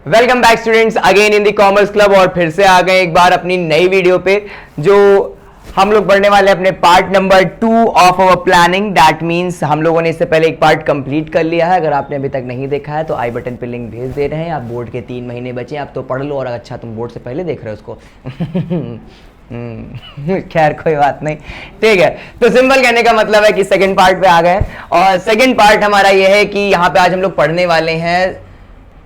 Welcome back students again in the commerce club. और फिर से आ गए एक बार अपनी नई वीडियो पे, जो हम लोग पढ़ने वाले अपने part number 2 of our planning. That means हम लोगों ने इससे पहले एक पार्ट कंप्लीट कर लिया है। अगर आपने अभी तक नहीं देखा है तो आई बटन पे लिंक भेज दे रहे हैं। आप बोर्ड के 3 महीने बचे, आप तो पढ़ लो। और अच्छा तुम बोर्ड से पहले देख रहे हो उसको खैर कोई बात नहीं, ठीक है। तो सिंपल कहने का मतलब है कि सेकंड पार्ट पे आ गए। और सेकंड पार्ट हमारा यह है कि यहाँ पे आज हम लोग पढ़ने वाले हैं,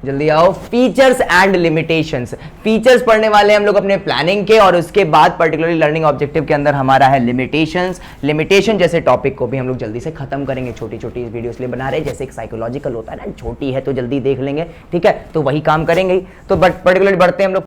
जल्दी आओ, फीचर्स एंड लिमिटेशंस। फीचर्स पढ़ने वाले हैं हम लोग अपने प्लानिंग के, और उसके बाद पर्टिकुलरली लर्निंग ऑब्जेक्टिव के अंदर हमारा है लिमिटेशंस। लिमिटेशन जैसे टॉपिक को भी हम लोग जल्दी से खत्म करेंगे। छोटी छोटी वीडियो इसलिए बना रहे हैं, जैसे एक साइकोलॉजिकल होता है ना, छोटी है तो जल्दी देख लेंगे, ठीक है, तो वही काम करेंगे। तो बट पर्टिकुलरली बढ़ते हैं हम लोग।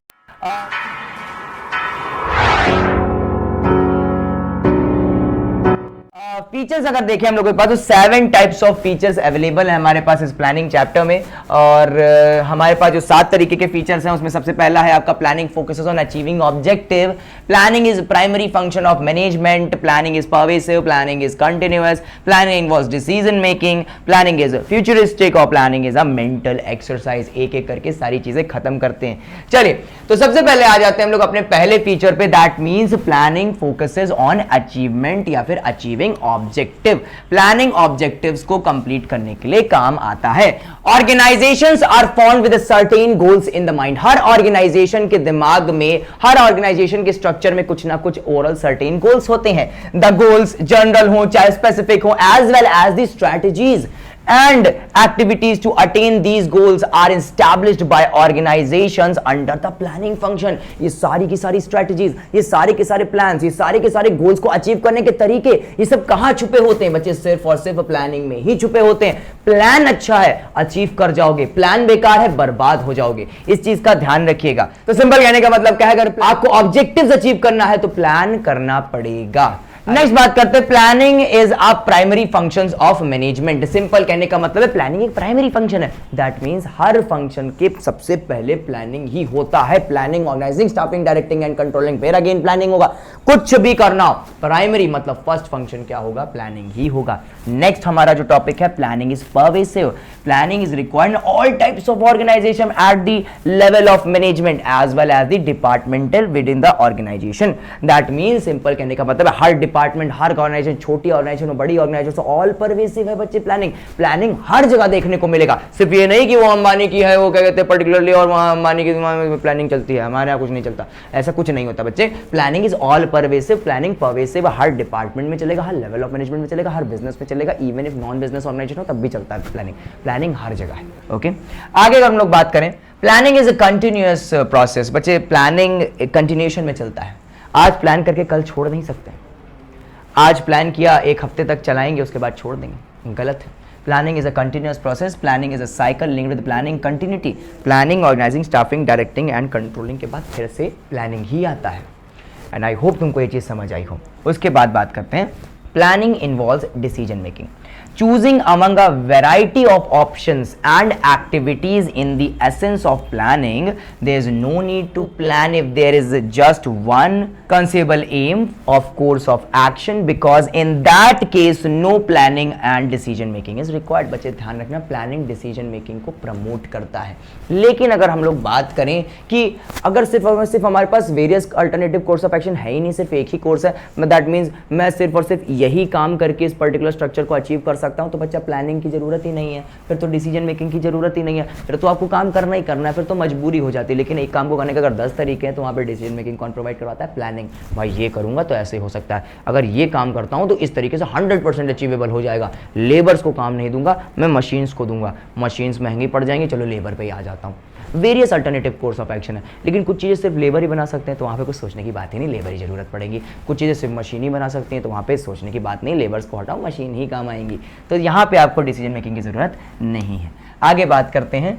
फीचर्स अगर देखें हम लोग के पास तो 7 टाइप्स ऑफ फीचर्स अवेलेबल है हमारे पास इस प्लानिंग चैप्टर में। और हमारे पास जो 7 तरीके के फीचर्स हैं उसमें सबसे पहला है आपका planning focuses on achieving objective. Planning is primary function of management. Planning is pervasive. Planning is continuous. Planning involves decision making. Planning is futuristic और planning is a mental exercise. एक एक करके सारी चीजें खत्म करते हैं। चलिए तो सबसे पहले आ जाते हैं हम लोग अपने पहले फीचर पे। That means planning focuses on achievement या फिर अचीविंग ऑब्जेक्टिव। प्लानिंग ऑब्जेक्टिव्स को कंप्लीट करने के लिए काम आता है। Organisations are formed with certain goals in the mind. हर ऑर्गेनाइजेशन के दिमाग में, हर ऑर्गेनाइजेशन के स्ट्रक्चर में कुछ ना कुछ ओवरऑल सर्टेन गोल्स होते हैं। द गोल्स जनरल हो चाहे स्पेसिफिक हो, as well as the strategies and activities to attain these goals are established by organizations under the planning function। ये सारी की सारी strategies, ये सारे के सारे plans, ये सारे के सारे goals को अचीव करने के तरीके, ये सब कहाँ छुपे होते हैं बच्चे? सिर्फ और सिर्फ प्लानिंग में ही छुपे होते हैं। प्लान अच्छा है, अचीव कर जाओगे। प्लान बेकार है, बर्बाद हो जाओगे। इस चीज का ध्यान रखिएगा। तो सिंपल कहने का मतलब क्या है, अगर आपको ऑब्जेक्टिव्स अचीव करना है तो प्लान करना पड़ेगा। नेक्स्ट बात करते हैं, planning is a primary functions of management. Simple कहने का मतलब है प्लानिंग एक प्राइमरी फंक्शन है। दैट मींस हर फंक्शन के सबसे पहले प्लानिंग ही होता है। Planning, organising, staffing, directing and controlling, फिर अगेन प्लानिंग होगा। कुछ भी करना हो, प्राइमरी मतलब फर्स्ट फंक्शन क्या होगा? प्लानिंग ही होगा। नेक्स्ट हमारा जो टॉपिक है, planning is pervasive. Planning is required in all types of organisation at the level of management as well as the departmental within the organisation. That means simple कहने का मतलब हर department, हर organisation, छोटी organisation हो, बड़ी organisation, all pervasive है बच्चे प्लानिंग। प्लानिंग हर जगह देखने को मिलेगा। सिर्फ ये नहीं कि वो अंबानी की है, वो क्या कहते हैं पर्टिकुलरली, और वहां अंबानी की प्लानिंग चलती है, हमारे यहाँ कुछ नहीं चलता। ऐसा कुछ नहीं होता बच्चे। Planning is all pervasive. Planning pervasive her department में चलेगा, हर लेवल ऑफ मैनेजमेंट में चलेगा, हर बिजनेस में चलेगा। Even if non business organisation हो तब भी चलता है प्लानिंग। प्लानिंग हर जगह है। ओके, आगे अगर हम लोग बात करें, planning is a continuous process. बच्चे प्लानिंग कंटिन्यूएशन में चलता है। आज प्लान करके कल छोड़ नहीं सकते। आज प्लान किया, एक हफ्ते तक चलाएंगे, उसके बाद छोड़ देंगे, गलत है। Planning is a continuous process. Planning is a cycle linked with planning continuity. Planning, organising, staffing, directing and controlling के बाद फिर से प्लानिंग ही आता है। एंड आई होप तुमको ये चीज समझ आई हो। उसके बाद बात करते हैं, planning involves decision making, choosing among a variety of options and activities. In the essence of planning, there is no need to plan if there is just one conceivable aim of course of action, because in that case no planning and decision making is required। बच्चे ध्यान रखना, planning decision making को promote करता है। लेकिन अगर हम लोग बात करें कि अगर सिर्फ हमारे पास various alternative course of action है ही नहीं, सिर्फ एक ही कोर्स है, दैट मीन्स मैं सिर्फ और सिर्फ यही काम करके इस पर्टिकुलर स्ट्रक्चर को अचीव कर सकता हूं, तो बच्चा प्लानिंग की जरूरत ही नहीं है, फिर तो डिसीजन मेकिंग की जरूरत ही नहीं है, फिर तो आपको काम करना ही करना है, फिर तो मजबूरी हो जाती है। लेकिन एक काम को करने के अगर 10 तरीके हैं तो वहां पे डिसीजन मेकिंग कौन प्रोवाइड करवाता है? प्लानिंग। भाई ये करूंगा तो ऐसे हो सकता है, अगर ये काम करता हूं तो इस तरीके से 100% अचीवेबल हो जाएगा। लेबर्स को काम नहीं दूंगा, मैं मशीन्स को दूंगा। मशीन्स महंगी पड़ जाएंगी, चलो लेबर पे ही आ जाता हूं। Various alternative course of action है। लेकिन कुछ चीज़ें सिर्फ लेबर ही बना सकते हैं तो वहाँ पे कुछ सोचने की बात ही नहीं, लेबर ही जरूरत पड़ेगी। कुछ चीज़ें सिर्फ मशीन ही बना सकती हैं तो वहाँ पे सोचने की बात नहीं, लेबर्स को हटाओ, मशीन ही काम आएंगी। तो यहाँ पे आपको डिसीजन मेकिंग की जरूरत नहीं है। आगे बात करते हैं,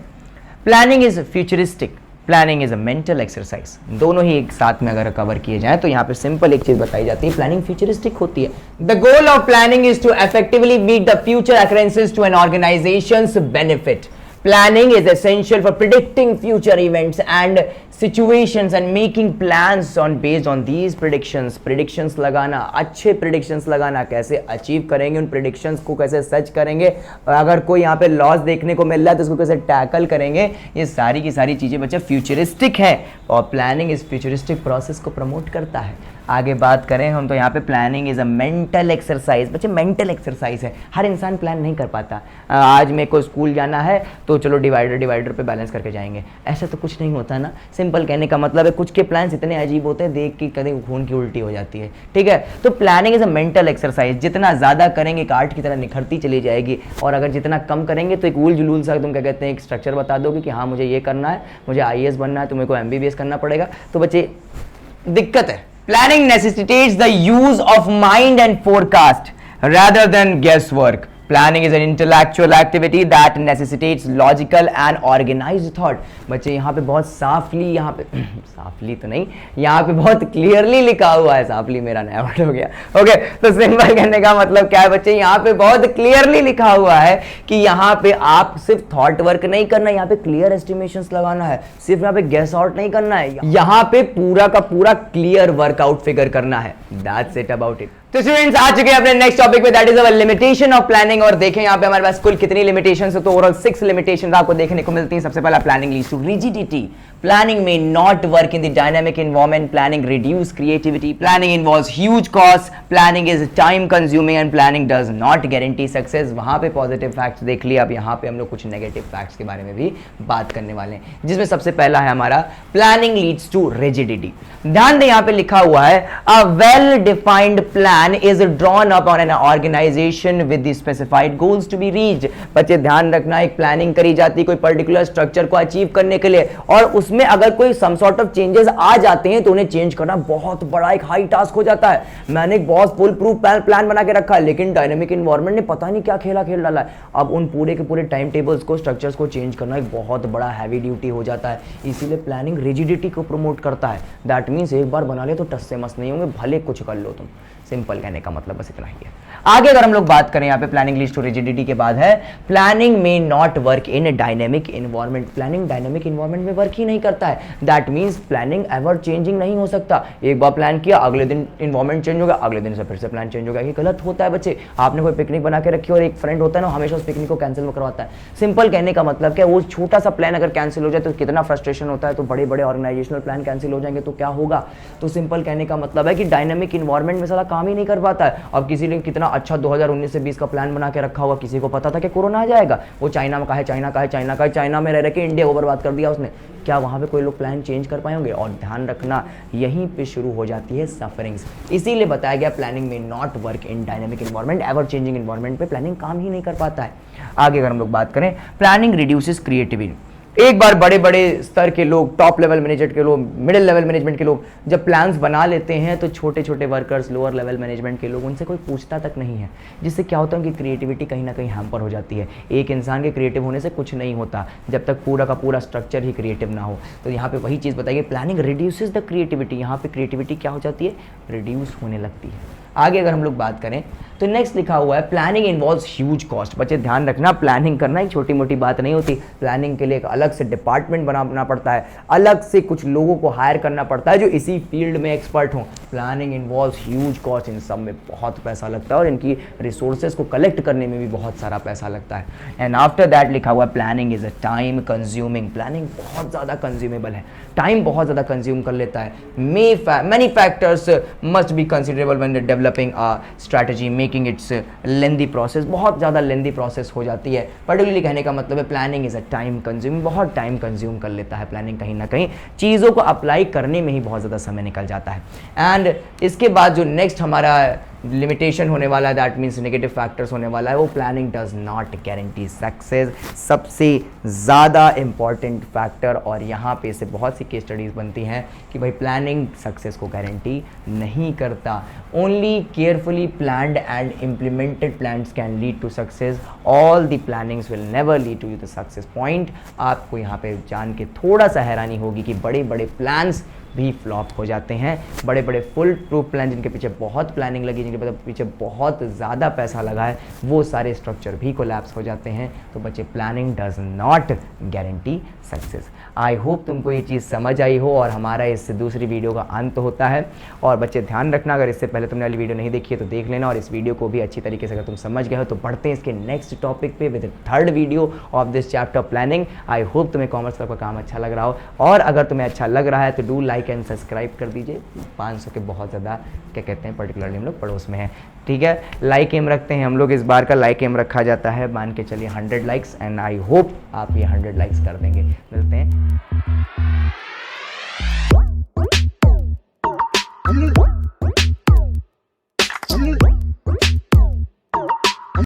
planning is futuristic, planning is a mental exercise. दोनों ही एक साथ में अगर कवर किए जाए तो यहाँ पे सिंपल एक चीज बताई जाती है, प्लानिंग फ्यूचरिस्टिक होती है। The goal of planning is to effectively meet the future occurrences to an organisation's benefit. Planning is essential for predicting future events and situations and making plans on based on these predictions. Predictions लगाना, अच्छे predictions लगाना, कैसे achieve करेंगे उन predictions को, कैसे सच करेंगे, और अगर कोई यहाँ पे लॉस देखने को मिल रहा है तो उसको कैसे टैकल करेंगे, ये सारी की सारी चीज़ें बच्चे फ्यूचरिस्टिक है और प्लानिंग इस फ्यूचरिस्टिक प्रोसेस को प्रमोट करता है। आगे बात करें हम तो यहाँ पे planning is a mental exercise. बच्चे मेंटल एक्सरसाइज है, हर इंसान प्लान नहीं कर पाता। आज मेरे को स्कूल जाना है तो चलो डिवाइडर पे बैलेंस करके जाएंगे, ऐसा तो कुछ नहीं होता ना। सिंपल कहने का मतलब है कुछ के प्लान्स इतने अजीब होते हैं, देख के कभी खून की उल्टी हो जाती है, ठीक है। तो planning is a mental exercise, जितना ज़्यादा करेंगे काट की तरह निखरती चली जाएगी, और अगर जितना कम करेंगे तो एक उल जुलूल सा तुम क्या कहते हैं एक स्ट्रक्चर बता दोगे कि हाँ मुझे ये करना है, मुझे IAS बनना है तो मेरे को MBBS करना पड़ेगा, तो बच्चे दिक्कत है। Planning necessitates the use of mind and forecast rather than guesswork. Planning is an intellectual activity that necessitates logical and organized thought. बच्चे यहाँ पे बहुत साफली, यहाँ पे साफली तो नहीं, यहाँ पे बहुत क्लियरली लिखा हुआ है, साफली मेरा नया वर्ड हो गया, ओके। तो सिंपल कहने का मतलब क्या है बच्चे, यहाँ पे बहुत क्लियरली लिखा हुआ है कि यहाँ पे आप सिर्फ थॉट वर्क नहीं करना है, यहाँ पे क्लियर एस्टिमेशंस लगाना है, सिर्फ यहाँ पे गेस आउट नहीं करना है, यहाँ पे पूरा का पूरा क्लियर वर्कआउट फिगर करना है। That's it about it. तो स्टूडेंट्स आ चुके हैं अपने नेक्स्ट टॉपिक पे, that is our limitation of planning. और देखें यहाँ पे हमारे पास कुल कितनी लिमिटेशंस है, तो ओवरऑल 6 लिमिटेशंस आपको देखने को मिलती हैं। सबसे पहला planning leads to rigidity, planning may not work in the dynamic environment, planning reduce creativity, planning involves huge costs, planning is time consuming and planning does not guarantee success। वहां पे positive facts देख लिया, अब यहाँ पे हम लोग कुछ नेगेटिव फैक्ट्स के बारे में भी बात करने वाले हैं, जिसमें सबसे पहला है हमारा प्लानिंग लीड्स टू रिजिडिटी। ध्यान दें यहाँ पे लिखा हुआ है a well defined plan is drawn up on an organisation with the specified goals to be reached. बच्चे ध्यान रखना, एक प्लानिंग करी जाती है कोई पर्टिकुलर स्ट्रक्चर को अचीव करने के लिए, और उसमें अगर कोई सम सॉर्ट ऑफ चेंजेस आ जाते हैं तो उन्हें चेंज करना बहुत बड़ा एक हाई टास्क हो जाता है। मैंने एक बहुत फुल प्रूफ प्लान बना के रखा है, लेकिन डायनेमिक एनवायरनमेंट ने पता नहीं क्या खेला खेल डाला है। अब उन पूरे के पूरे टाइम टेबल्स को, स्ट्रक्चर्स को चेंज करना एक बहुत बड़ा हैवी ड्यूटी हो जाता है। इसीलिए प्लानिंग रिजिडिटी को प्रमोट करता है। दैट मीन्स एक बार बना ले तो टस से मस नहीं होंगे, भले कुछ कर लो तुम। सिंपल कहने का मतलब बस इतना ही है। आगे अगर हम लोग बात करें यहाँ पे प्लानिंग लीड्स टू रिजिडिटी के बाद है प्लानिंग में not work in dynamic environment. Planning dynamic environment में वर्क ही नहीं करता है। That means planning ever changing नहीं हो सकता। एक बार प्लान किया, अगले दिन एनवायरनमेंट चेंज हो गया, अगले दिन से फिर से प्लान चेंज हो गया। ये गलत होता है बच्चे। आपने कोई पिकनिक बना के रखी और एक फ्रेंड होता है ना, हमेशा उस पिकनिक को कैंसिल करवाता है। सिंपल कहने का मतलब क्या, वो छोटा सा प्लान अगर कैंसिल हो जाए तो कितना फ्रस्ट्रेशन होता है। तो बड़े बड़े ऑर्गेनाइजेशनल प्लान कैंसिल हो जाएंगे तो क्या होगा। तो सिंपल कहने का मतलब है कि डायनेमिक एनवायरनमेंट में साला काम ही नहीं कर पाता है। अब किसी ने कितना अच्छा 2019 से 20 का प्लान बना के रखा होगा, किसी को पता था कि कोरोना आ जाएगा। वो चाइना में का है, चाइना में रह के इंडिया को बर्बाद कर दिया उसने। क्या वहाँ पे कोई लोग प्लान चेंज कर पाएंगे। और ध्यान रखना, यहीं पे शुरू हो जाती है सफरिंग्स। इसीलिए बताया गया प्लानिंग में not work in dynamic environment. Ever changing environment पे प्लानिंग काम ही नहीं कर पाता है। आगे अगर हम लोग बात करें, प्लानिंग रिड्यूसेस क्रिएटिविटी। एक बार बड़े बड़े स्तर के लोग, टॉप लेवल मैनेजर के लोग, मिडिल लेवल मैनेजमेंट के लोग जब प्लान्स बना लेते हैं तो छोटे छोटे वर्कर्स, लोअर लेवल मैनेजमेंट के लोग, उनसे कोई पूछता तक नहीं है। जिससे क्या होता है कि क्रिएटिविटी कहीं ना कहीं हैम्पर हो जाती है। एक इंसान के क्रिएटिव होने से कुछ नहीं होता जब तक पूरा का पूरा स्ट्रक्चर ही क्रिएटिव ना हो। तो यहाँ पे वही चीज़ बताइए, प्लानिंग रिड्यूसेस द क्रिएटिविटी। यहाँ पे क्रिएटिविटी क्या हो जाती है, रिड्यूस होने लगती है। आगे अगर हम लोग बात करें तो नेक्स्ट लिखा हुआ है प्लानिंग इन्वॉल्व्स ह्यूज कॉस्ट। बच्चे ध्यान रखना, प्लानिंग करना एक छोटी मोटी बात नहीं होती। प्लानिंग के लिए एक अलग से डिपार्टमेंट बनाना पड़ता है, अलग से कुछ लोगों को हायर करना पड़ता है जो इसी फील्ड में एक्सपर्ट हों। Planning involves huge cost. इन सब में बहुत पैसा लगता है और इनकी रिसोर्सेज को कलेक्ट करने में भी बहुत सारा पैसा लगता है। एंड आफ्टर दैट लिखा हुआ planning is a time consuming. Planning बहुत ज़्यादा कंज्यूमेबल है, टाइम बहुत ज़्यादा कंज्यूम कर लेता है। Many factors must be considerable when developing a strategy, making it's lengthy process. बहुत ज़्यादा लेंदी प्रोसेस हो जाती है। पर्टिकुलरली कहने का मतलब है planning is a time consuming. बहुत टाइम कंज्यूम कर लेता है प्लानिंग। कहीं ना कहीं चीज़ों को अप्लाई करने में ही बहुत ज़्यादा समय निकल जाता है। एंड इसके बाद जो नेक्स्ट हमारा लिमिटेशन होने वाला है, दैट मीन्स नेगेटिव फैक्टर्स होने वाला है, वो planning does not guarantee success. सबसे ज़्यादा इंपॉर्टेंट फैक्टर, और यहाँ पे से बहुत सी केस स्टडीज़ बनती हैं कि भाई प्लानिंग सक्सेस को गारंटी नहीं करता। Only carefully planned and implemented plans can lead to success. All the plannings will never lead to the success point. आपको यहाँ पे जान के थोड़ा सा हैरानी होगी कि बड़े बड़े प्लान्स भी फ्लॉप हो जाते हैं। बड़े बड़े फुल प्रूफ प्लान जिनके पीछे बहुत प्लानिंग लगी, जिनके पीछे बहुत ज़्यादा पैसा लगा है, वो सारे स्ट्रक्चर भी कोलैप्स हो जाते हैं। तो बच्चे, planning does not guarantee success. I hope तुमको ये चीज़ समझ आई हो और हमारा इस दूसरी वीडियो का अंत होता है। और बच्चे ध्यान रखना, अगर इससे पहले तुमने वाली वीडियो नहीं देखी है तो देख लेना, और इस वीडियो को भी अच्छी तरीके से अगर तुम समझ गए हो तो बढ़ते हैं इसके नेक्स्ट टॉपिक पे with third video of this chapter planning. I hope तुम्हें कॉमर्स का काम अच्छा लग रहा हो, और अगर तुम्हें अच्छा लग रहा है तो डू लाइक एंड सब्सक्राइब कर दीजिए। 500 के बहुत ज़्यादा क्या कहते हैं, पर्टिकुलरली हम लोग पड़ोस में हैं, ठीक है। लाइक एम रखते हैं हम लोग, इस बार का लाइक एम रखा जाता है, मान के चलिए 100 लाइक्स, एंड आई होप आप ये 100 लाइक्स कर देंगे। मिलते हैं